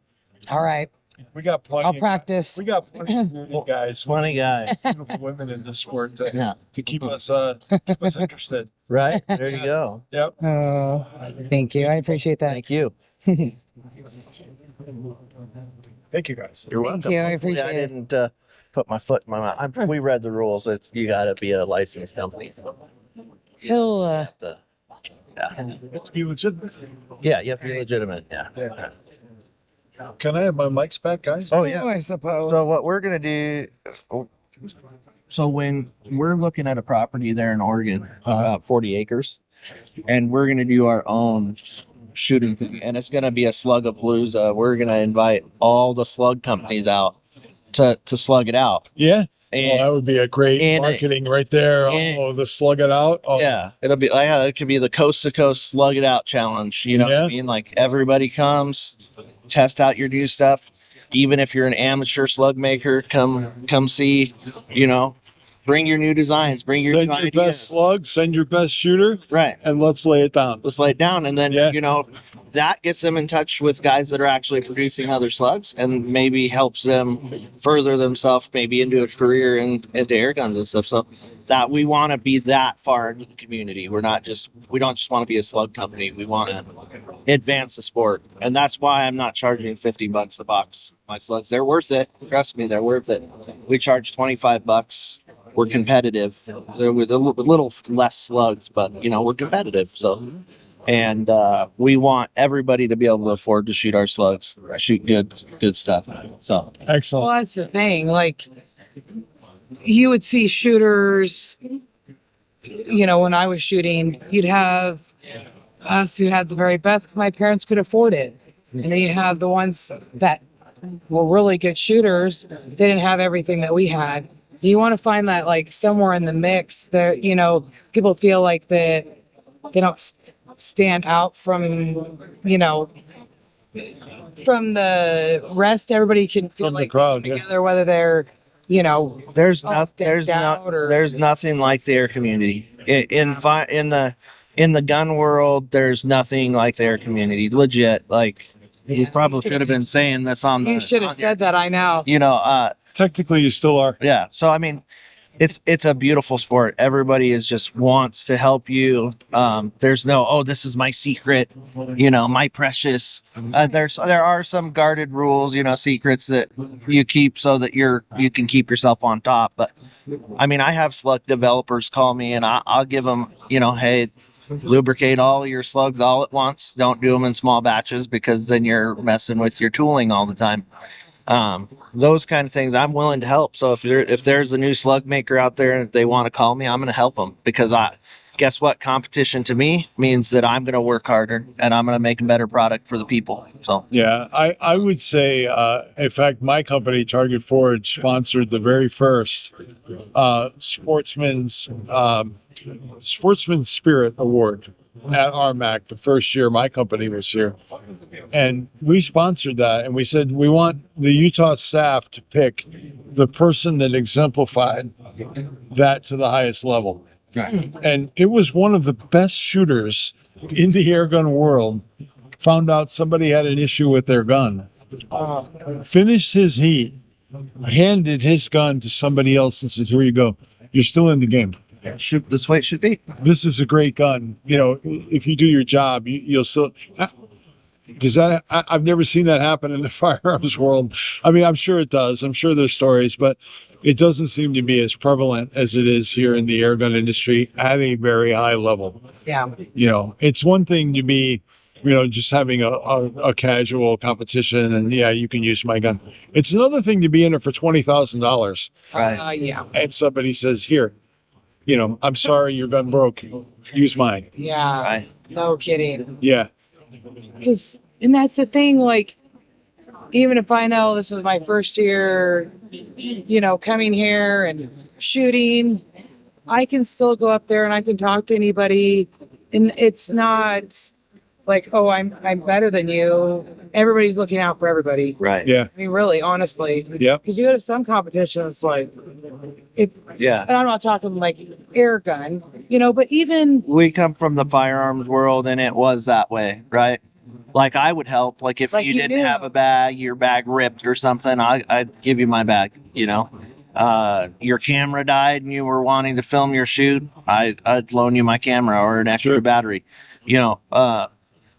Speaker 3: All right.
Speaker 1: We got plenty.
Speaker 3: I'll practice.
Speaker 1: We got plenty of beautiful guys,
Speaker 4: 20 guys.
Speaker 1: beautiful women in this sport to
Speaker 4: Yeah.
Speaker 1: keep us interested.
Speaker 4: Right? There you go.
Speaker 1: Yep.
Speaker 3: Oh, thank you. I appreciate that.
Speaker 4: Thank you.
Speaker 1: Thank you guys.
Speaker 4: You're
Speaker 3: Thank
Speaker 4: welcome.
Speaker 3: you. I
Speaker 4: Hopefully
Speaker 3: appreciate
Speaker 4: I
Speaker 3: it.
Speaker 4: didn't put my foot in my mouth. We read the rules. You got to be a licensed company.
Speaker 3: He'll,
Speaker 4: Yeah.
Speaker 1: Let's be legitimate.
Speaker 4: Yeah, you have to be legitimate. Yeah.
Speaker 1: Can I have my mics back, guys?
Speaker 4: Oh, yeah.
Speaker 3: I suppose.
Speaker 4: So what we're going to do, So when we're looking at a property there in Oregon, about 40 acres, and we're going to do our own shooting thing, and it's going to be a slug-a-palooza. We're going to invite all the slug companies out to slug it out.
Speaker 1: Yeah.
Speaker 4: And
Speaker 1: That would be a great marketing right there. The slug it out. Oh.
Speaker 4: Yeah, it'll be it could be the coast to coast slug it out challenge. You know what I mean? Like everybody comes, test out your new stuff. Even if you're an amateur slug maker, come see. You know, bring your new designs, bring your new ideas.
Speaker 1: Best slug, send your best shooter,
Speaker 4: right?
Speaker 1: And let's lay it down.
Speaker 4: Let's lay it down, and then you know that gets them in touch with guys that are actually producing other slugs, and maybe helps them further themselves, maybe into a career into air guns and stuff. So that we want to be that far into the community. We don't just want to be a slug company. We want to advance the sport, and that's why I'm not charging $50 a box. My slugs, they're worth it. Trust me, they're worth it. We charge $25. We're competitive. They're with a little less slugs, but you know we're competitive. So, and we want everybody to be able to afford to shoot our slugs, shoot good stuff. So
Speaker 1: excellent.
Speaker 3: Well, that's the thing. Like, you would see shooters. You know, when I was shooting, you'd have us who had the very best because my parents could afford it, and then you have the ones that were really good shooters. They didn't have everything that we had. You want to find that like somewhere in the mix that, you know, people feel like that they don't stand out from, you know, from the rest. Everybody can feel
Speaker 1: From the
Speaker 3: like
Speaker 1: crowd,
Speaker 3: together, whether they're, you know,
Speaker 4: there's
Speaker 3: nothing
Speaker 4: like the air community in the gun world. There's nothing like the air community. Legit, like you probably should have been saying this on the.
Speaker 3: You should have said that. I know.
Speaker 4: You know,
Speaker 1: technically you still are.
Speaker 4: Yeah. So I mean, it's a beautiful sport. Everybody is just wants to help you. There's no, this is my secret, you know, my precious. There are some guarded rules, you know, secrets that you keep so that you can keep yourself on top. But I mean, I have slug developers call me and I'll give them, you know, hey, lubricate all of your slugs all at once. Don't do them in small batches because then you're messing with your tooling all the time. Those kind of things I'm willing to help. So if there's a new slug maker out there and they want to call me, I'm going to help them because guess what? Competition to me means that I'm going to work harder and I'm going to make a better product for the people. So
Speaker 1: yeah, I would say, in fact, my company Target Forge sponsored the very first Sportsman's Spirit Award at RMAC the first year my company was here, and we sponsored that, and we said we want the Utah staff to pick the person that exemplified that to the highest level. Right. And it was one of the best shooters in the airgun world. Found out somebody had an issue with their gun, finished his heat, handed his gun to somebody else and said, here you go, you're still in the game.
Speaker 4: Shoot, this way it should be.
Speaker 1: This is a great gun. You know, if you do your job, you'll still. Does that? I've never seen that happen in the firearms world. I mean, I'm sure it does. I'm sure there's stories, but it doesn't seem to be as prevalent as it is here in the airgun industry at a very high level.
Speaker 3: Yeah.
Speaker 1: You know, it's one thing to be, you know, just having a casual competition and yeah, you can use my gun. It's another thing to be in it for $20,000.
Speaker 4: Right.
Speaker 3: Yeah.
Speaker 1: And somebody says, here, you know, I'm sorry your gun broke. Use mine.
Speaker 3: Yeah.
Speaker 4: Right.
Speaker 3: No kidding.
Speaker 1: Yeah.
Speaker 3: And that's the thing, like, even if I know this is my first year, you know, coming here and shooting, I can still go up there and I can talk to anybody. And it's not like, oh, I'm better than you. Everybody's looking out for everybody.
Speaker 4: Right.
Speaker 1: Yeah.
Speaker 3: I mean, really, honestly.
Speaker 1: Yeah.
Speaker 3: Because you go to some competitions, like,
Speaker 4: yeah.
Speaker 3: And I'm not talking like air gun, you know, but even.
Speaker 4: We come from the firearms world and it was that way, right? Like I would help. Like if you didn't have a bag, your bag ripped or something, I'd give you my bag, you know. Your camera died and you were wanting to film your shoot, I'd loan you my camera or an extra battery, you know.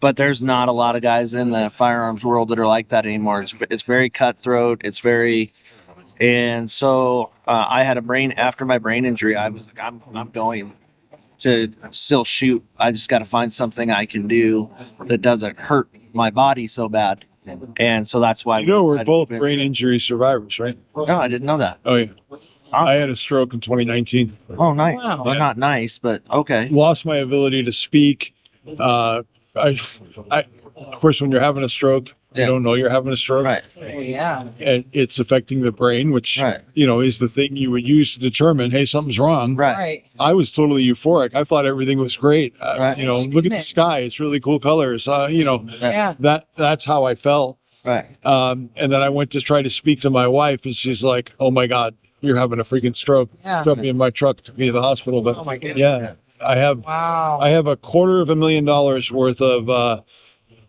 Speaker 4: But there's not a lot of guys in the firearms world that are like that anymore. It's very cutthroat. It's very, and so I had after my brain injury, I was like, I'm going to still shoot. I just got to find something I can do that doesn't hurt my body so bad. And so that's why
Speaker 1: we're both brain injury survivors, right?
Speaker 4: No, I didn't know that.
Speaker 1: Oh yeah. I had a stroke in 2019.
Speaker 4: Oh, nice.
Speaker 3: Wow.
Speaker 4: Well, not nice, but okay.
Speaker 1: Lost my ability to speak. I, of course, when you're having a stroke, you
Speaker 4: Yeah.
Speaker 1: don't know you're having a stroke.
Speaker 4: Right.
Speaker 3: Oh, yeah.
Speaker 1: And it's affecting the brain, which,
Speaker 4: Right.
Speaker 1: is the thing you would use to determine, hey, something's wrong.
Speaker 4: Right.
Speaker 3: Right.
Speaker 1: I was totally euphoric. I thought everything was great.
Speaker 4: Right.
Speaker 1: Look at the
Speaker 3: Goodness.
Speaker 1: sky. It's really cool colors.
Speaker 3: Yeah.
Speaker 1: That's how I felt.
Speaker 4: Right.
Speaker 1: And then I went to try to speak to my wife, and she's like, "Oh my God, you're having a freaking stroke."
Speaker 3: Yeah.
Speaker 1: Dropped me in my truck, took me to the hospital. But
Speaker 3: Oh my goodness.
Speaker 1: yeah, I have
Speaker 3: Wow.
Speaker 1: $250,000 worth of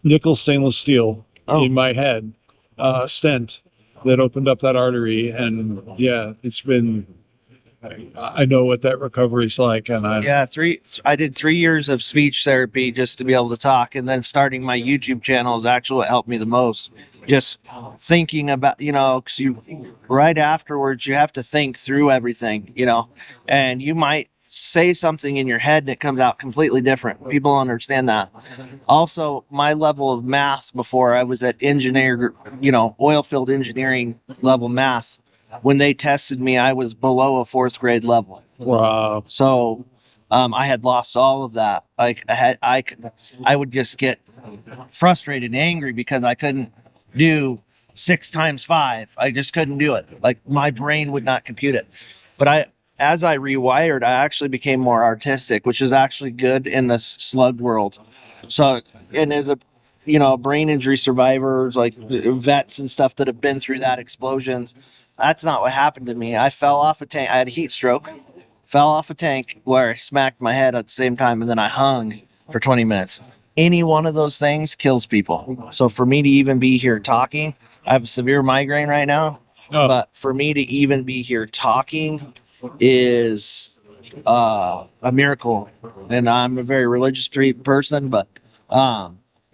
Speaker 1: nickel stainless steel in my head, stent that opened up that artery, and yeah, it's been. I know what that recovery's like, and
Speaker 4: I did 3 years of speech therapy just to be able to talk, and then starting my YouTube channel is actually what helped me the most. Just thinking about, because right afterwards you have to think through everything, and you might say something in your head and it comes out completely different. People don't understand that. Also, my level of math before I was at oil field engineering level math. When they tested me, I was below a 4th grade level.
Speaker 1: wow.
Speaker 4: So I had lost all of that. Like I would just get frustrated and angry because I couldn't do 6 times 5. I just couldn't do it. Like my brain would not compute it. But as I rewired, I actually became more artistic, which is actually good in the slug world. So, and as a brain injury survivors, like vets and stuff that have been through that explosions, that's not what happened to me. I fell off a tank. I had a heat stroke, fell off a tank where I smacked my head at the same time, and then I hung for 20 minutes. Any one of those things kills people. So for me to even be here talking, I have a severe migraine right now, but for me to even be here talking is a miracle. And I'm a very religious person, but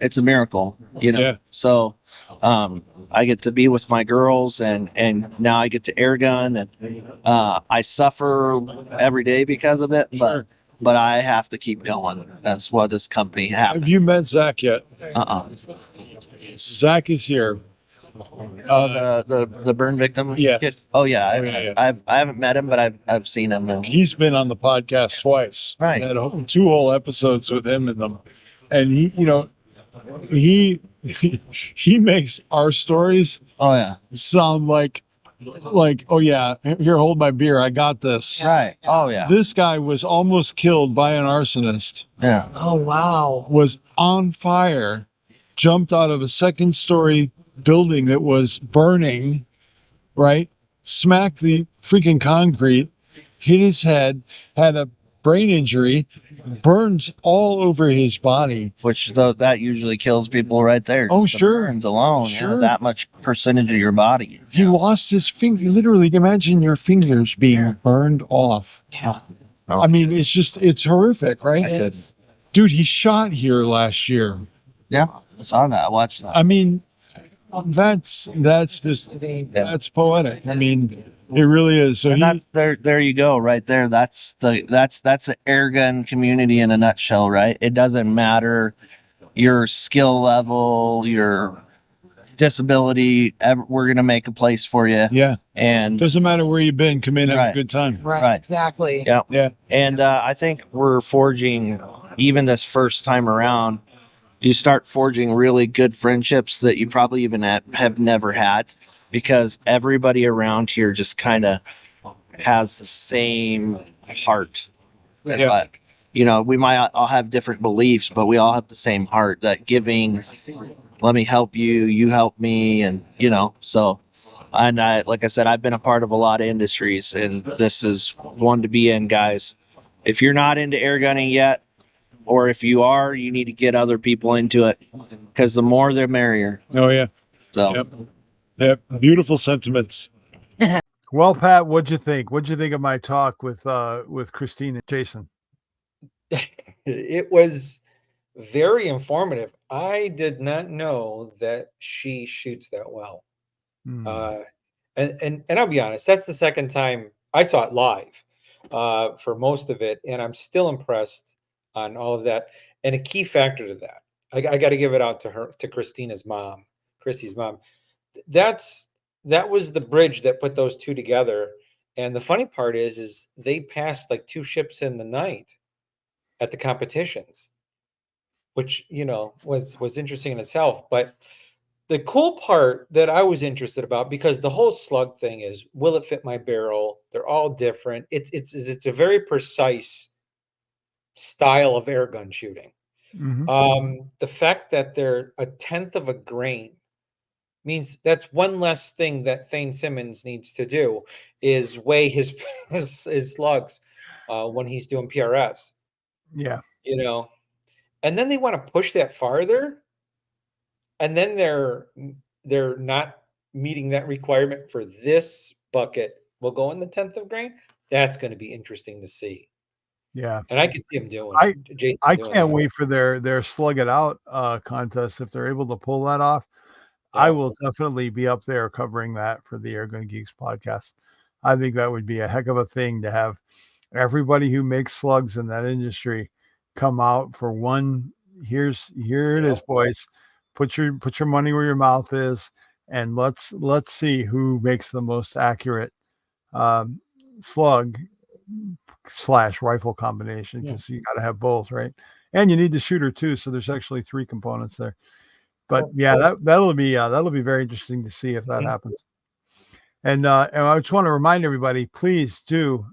Speaker 4: it's a miracle,
Speaker 1: Yeah.
Speaker 4: So I get to be with my girls, and now I get to airgun, and I suffer every day because of it, but I have to keep going. That's what this company has.
Speaker 1: Have you met Zach yet? Zach is here.
Speaker 4: The burn victim.
Speaker 1: Yes.
Speaker 4: Kid? Oh yeah,
Speaker 1: yeah.
Speaker 4: I haven't met him, but I've seen him. And
Speaker 1: He's been on the podcast twice.
Speaker 4: Right.
Speaker 1: I had 2 whole episodes with him in them, and he makes our stories
Speaker 4: oh yeah,
Speaker 1: sound like oh yeah, here, hold my beer, I got this.
Speaker 4: right. Oh yeah,
Speaker 1: This guy was almost killed by an arsonist,
Speaker 4: yeah.
Speaker 3: Oh, wow.
Speaker 1: was on fire, jumped out of a 2nd-story building that was burning, right? Smacked the freaking concrete, hit his head, had a brain injury, burns all over his body.
Speaker 4: Which that usually kills people right there.
Speaker 1: Oh,
Speaker 4: Just the
Speaker 1: sure.
Speaker 4: burns alone.
Speaker 1: Sure.
Speaker 4: That much percentage of your body.
Speaker 1: He lost his finger. Literally, imagine your fingers being burned off.
Speaker 3: Yeah.
Speaker 1: I mean, it's horrific, right?
Speaker 3: It's,
Speaker 1: Dude, he shot here last year.
Speaker 4: Yeah, I saw that. I watched that.
Speaker 1: I mean, that's just, that's poetic. I mean, it really is. So
Speaker 4: there you go, right there. That's the airgun community in a nutshell, right? It doesn't matter your skill level, your disability. We're gonna make a place for you.
Speaker 1: yeah.
Speaker 4: And
Speaker 1: Doesn't matter where you've been. Come in, have a
Speaker 4: Right.
Speaker 1: good time.
Speaker 3: right. Exactly.
Speaker 4: yeah,
Speaker 1: Yeah.
Speaker 4: and I think we're forging, even this first time around, you start forging really good friendships that you probably even have never had, because everybody around here just kind of has the same heart.
Speaker 1: Yeah.
Speaker 4: But, we might all have different beliefs, but we all have the same heart, that giving, let me help you, you help me. And, so, and like I said, I've been a part of a lot of industries, and this is one to be in, guys. If you're not into air gunning yet, or if you are, you need to get other people into it, because the more the merrier.
Speaker 1: Oh yeah.
Speaker 4: So
Speaker 1: Yep. Yep. Beautiful sentiments. Well, Pat, what'd you think? What'd you think of my talk with Christine and Jason?
Speaker 2: It was very informative. I did not know that she shoots that well. And I'll be honest, that's the second time I saw it live for most of it, and I'm still impressed on all of that. And a key factor to that, I got to give it out to Christina's mom, Chrissy's mom. That was the bridge that put those two together. And the funny part is they passed like 2 ships in the night at the competitions, which, you know, was interesting in itself. But the cool part that I was interested about, because the whole slug thing is, will it fit my barrel? They're all different. It's a very precise style of air gun shooting. The fact that they're a tenth of a grain means that's one less thing that Thane Simmons needs to do, is weigh his his slugs when he's doing PRS.
Speaker 1: Yeah.
Speaker 2: You know, and then they want to push that farther, and then they're not meeting that requirement for this bucket. Will go in the 10th of grain. That's going to be interesting to see.
Speaker 1: Yeah.
Speaker 2: And I could see him doing. Jason
Speaker 1: I
Speaker 2: doing
Speaker 1: can't
Speaker 2: that.
Speaker 1: wait for their slug it out contest. If they're able to pull that off, I will definitely be up there covering that for the Airgun Geeks podcast. I think that would be a heck of a thing to have everybody who makes slugs in that industry come out for one. Here it is, boys. Put your money where your mouth is, and let's see who makes the most accurate slug / rifle combination, because you got to have both, right? And you need the shooter too. So there's actually 3 components there. But yeah, that'll be very interesting to see if that happens. And I just want to remind everybody, please do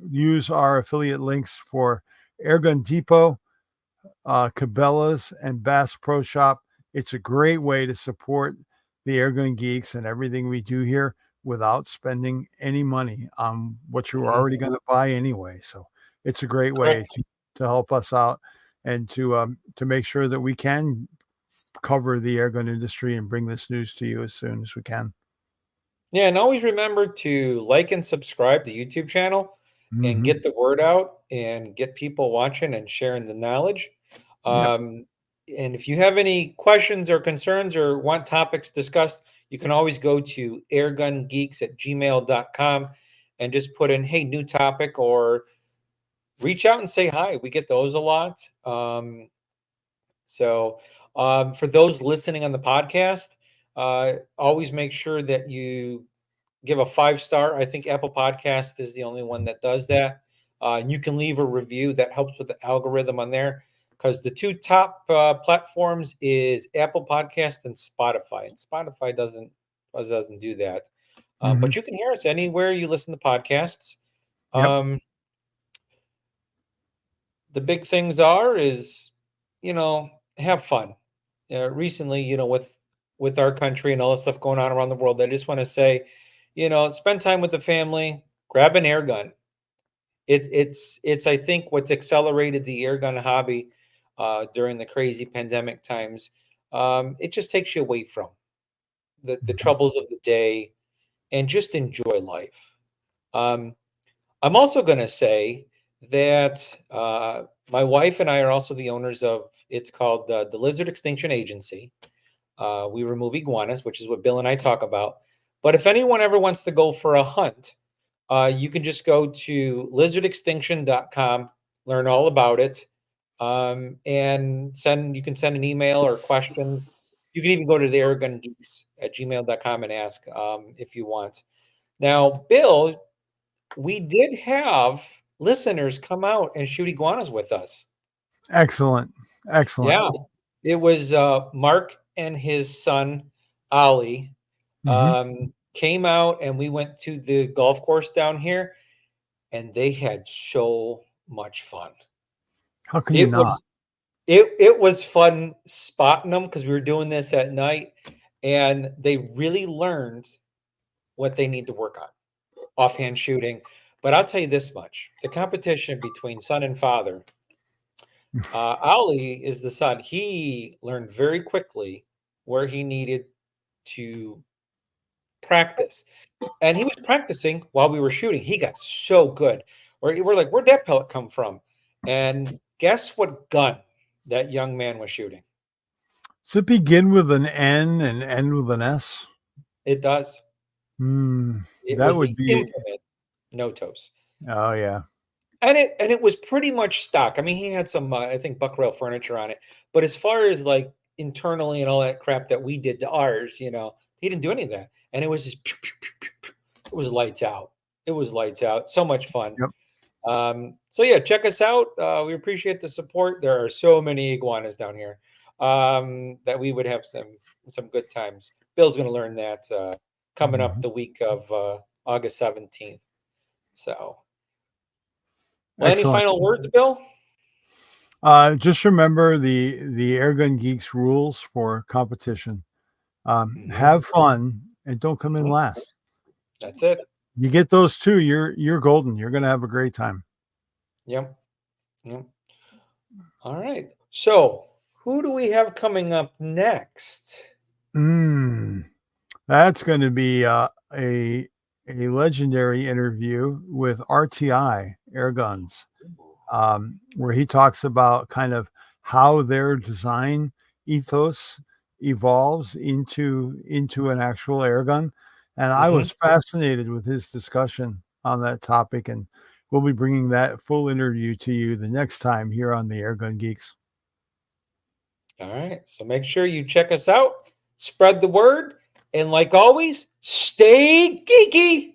Speaker 1: use our affiliate links for Airgun Depot, Cabela's, and Bass Pro Shop. It's a great way to support the Airgun Geeks and everything we do here without spending any money on what you're already going to buy anyway. So it's a great way to help us out and to make sure that we can cover the airgun industry and bring this news to you as soon as we can.
Speaker 2: Yeah, and always remember to like and subscribe to the YouTube channel and get the word out and get people watching and sharing the knowledge. And if you have any questions or concerns or want topics discussed, you can always go to airgungeeks@gmail.com and just put in, hey, new topic, or reach out and say hi. We get those a lot. For those listening on the podcast, always make sure that you give a 5-star. I think Apple Podcast is the only one that does that. And you can leave a review. That helps with the algorithm on there, because the 2 top platforms is Apple Podcast and Spotify. And Spotify doesn't do that. But you can hear us anywhere you listen to podcasts. The big things is, have fun. Recently, with our country and all the stuff going on around the world, I just want to say, spend time with the family, grab an air gun. It's I think what's accelerated the air gun hobby during the crazy pandemic times. It just takes you away from the troubles of the day and just enjoy life. I'm also going to say that my wife and I are also the owners of, it's called the Lizard Extinction Agency. We remove iguanas, which is what Bill and I talk about. But if anyone ever wants to go for a hunt, you can just go to lizardextinction.com, learn all about it, and you can send an email or questions. You can even go to the airgungeeks@gmail.com and ask if you want. Now, Bill, we did have listeners come out and shoot iguanas with us.
Speaker 1: Excellent.
Speaker 2: Yeah, it was Mark and his son Ollie came out, and we went to the golf course down here, and they had so much fun.
Speaker 1: How can you not?
Speaker 2: It was fun spotting them, because we were doing this at night, and they really learned what they need to work on, offhand shooting. But I'll tell you this much: the competition between son and father. Ollie is the son. He learned very quickly where he needed to practice. And he was practicing while we were shooting. He got so good. We're like, where'd that pellet come from? And guess what gun that young man was shooting?
Speaker 1: Does it begin with an N and end with an S?
Speaker 2: It does.
Speaker 1: That would be
Speaker 2: infamous Notos.
Speaker 1: Oh yeah.
Speaker 2: And it was pretty much stock. I mean, he had some, I think, buck rail furniture on it. But as far as like internally and all that crap that we did to ours, he didn't do any of that. And it was just, it was lights out. it was lights out. So much fun.
Speaker 1: Yep.
Speaker 2: So yeah, check us out. We appreciate the support. There are so many iguanas down here that we would have some good times. Bill's going to learn that coming up the week of August 17th. So, well, any
Speaker 1: Excellent.
Speaker 2: final words, Bill?
Speaker 1: Just remember the Airgun Geeks rules for competition. Have fun and don't come in last.
Speaker 2: That's it.
Speaker 1: You get those two, you're golden. You're going to have a great time.
Speaker 2: Yep. All right. So, who do we have coming up next?
Speaker 1: That's going to be a legendary interview with RTI Airguns, where he talks about kind of how their design ethos evolves into an actual airgun. And I was fascinated with his discussion on that topic, and we'll be bringing that full interview to you the next time here on the Airgun Geeks.
Speaker 2: All right. So make sure you check us out, spread the word, and like always, stay geeky.